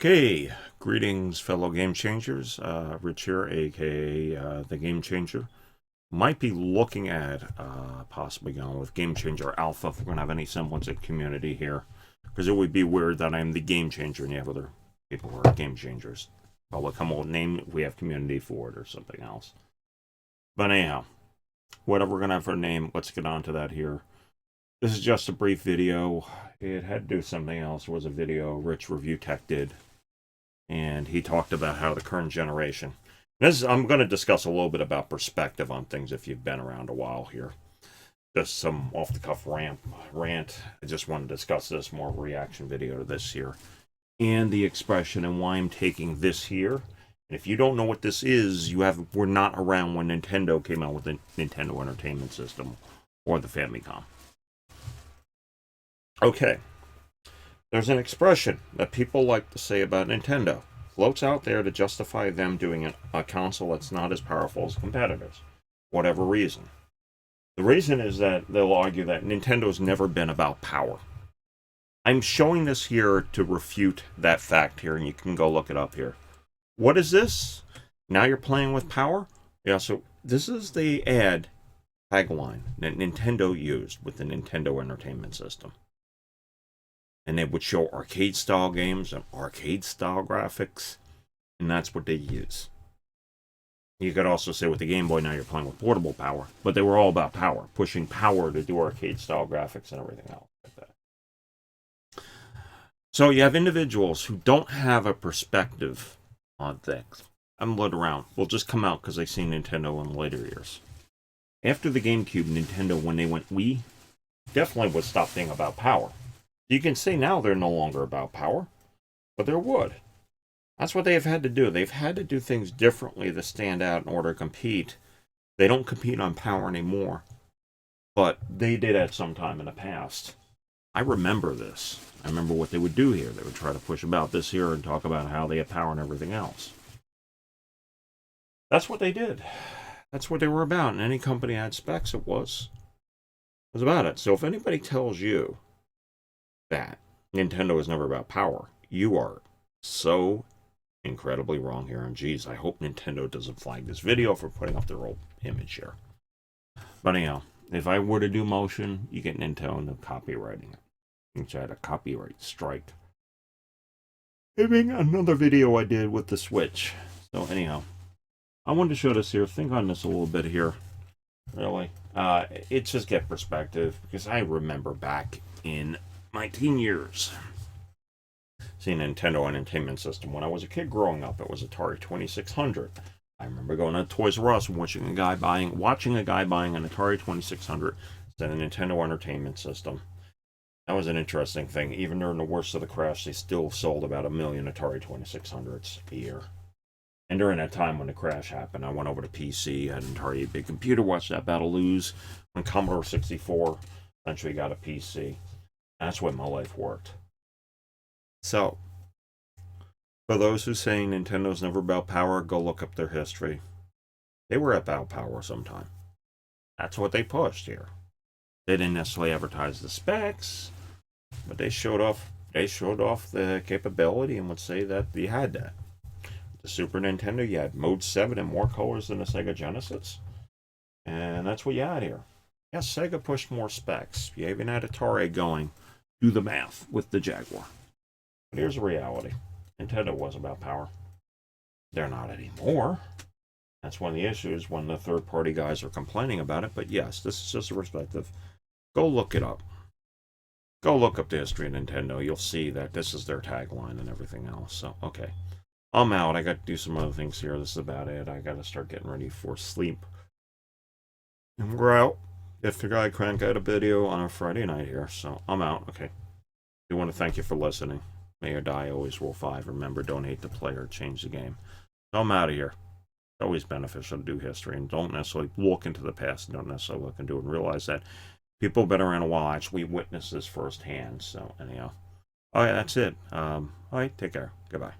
Okay, greetings, fellow game changers. Rich here, aka the Game Changer. Might be looking at possibly going with Game Changer Alpha if we're going to have any semblance of community here. Because it would be weird that I'm the Game Changer and you have other people who are Game Changers. Probably come up with a name if we have community for it or something else. But anyhow, whatever we're going to have for a name, let's get on to that here. This is just a brief video. It had to do something else. It was a video Rich Review Tech did. And he talked about how the current generation. I'm going to discuss a little bit about perspective on things if you've been around a while here. Just some off-the-cuff rant. I just want to discuss this more reaction video to this here. And the expression and why I'm taking this here. And if you don't know what this is, we're not around when Nintendo came out with the Nintendo Entertainment System or the Famicom. Okay, there's an expression that people like to say about Nintendo. Floats out there to justify them doing a console that's not as powerful as competitors. Whatever reason. The reason is that they'll argue that Nintendo's never been about power. I'm showing this here to refute that fact here, and you can go look it up here. What is this? Now you're playing with power? Yeah, so this is the ad tagline that Nintendo used with the Nintendo Entertainment System. And they would show arcade-style games and arcade-style graphics, and that's what they use. You could also say with the Game Boy, now you're playing with portable power, but they were all about power, pushing power to do arcade-style graphics and everything else like that. So you have individuals who don't have a perspective on things. I'm led around. Will just come out because they've seen Nintendo in later years. After the GameCube, Nintendo, when they went Wii, definitely would stop being about power. You can say now they're no longer about power, but they're wood. That's what they've had to do. They've had to do things differently to stand out in order to compete. They don't compete on power anymore, but they did at some time in the past. I remember this. I remember what they would do here. They would try to push about this here and talk about how they had power and everything else. That's what they did. That's what they were about. And any company had specs, it was about it. So if anybody tells you that Nintendo is never about power, you are so incredibly wrong here. And geez, I hope Nintendo doesn't flag this video for putting up their old image here. But anyhow, if I were to do motion, you get Nintendo copywriting it, which I had a copyright strike. Having another video I did with the Switch. So anyhow, I wanted to show this here. Think on this a little bit here. Really, it's just get perspective because I remember back in my teen years seeing Nintendo Entertainment System. When I was a kid growing up, it was Atari 2600. I remember going to Toys R Us and watching a guy buying an Atari 2600 instead of Nintendo Entertainment System. That was an interesting thing. Even during the worst of the crash, they still sold about 1 million Atari 2600s a year. And during that time when the crash happened, I went over to PC, had an Atari big computer, watched that battle lose. When Commodore 64 eventually got a PC. That's when my life worked. So, for those who say Nintendo's never about power, go look up their history. They were about power sometime. That's what they pushed here. They didn't necessarily advertise the specs, but they showed off the capability and would say that you had that. The Super Nintendo, you had Mode 7 and more colors than the Sega Genesis. And that's what you had here. Yes, Sega pushed more specs. You even had Atari going. Do the math with the Jaguar. But here's the reality. Nintendo was about power. They're not anymore. That's one of the issues when the third-party guys are complaining about it. But yes, this is just a perspective. Go look it up. Go look up the history of Nintendo. You'll see that this is their tagline and everything else. So, okay. I'm out. I got to do some other things here. This is about it. I got to start getting ready for sleep. And we're out. If the guy crank out a video on a Friday night here, so I'm out. Okay. I want to thank you for listening. May or die, always rule 5. Remember, don't hate the player, change the game. So I'm out of here. It's always beneficial to do history and don't necessarily look into the past. Don't necessarily look into it and realize that people who've been around a while actually witness this firsthand. So anyhow, all right, that's it. All right, take care. Goodbye.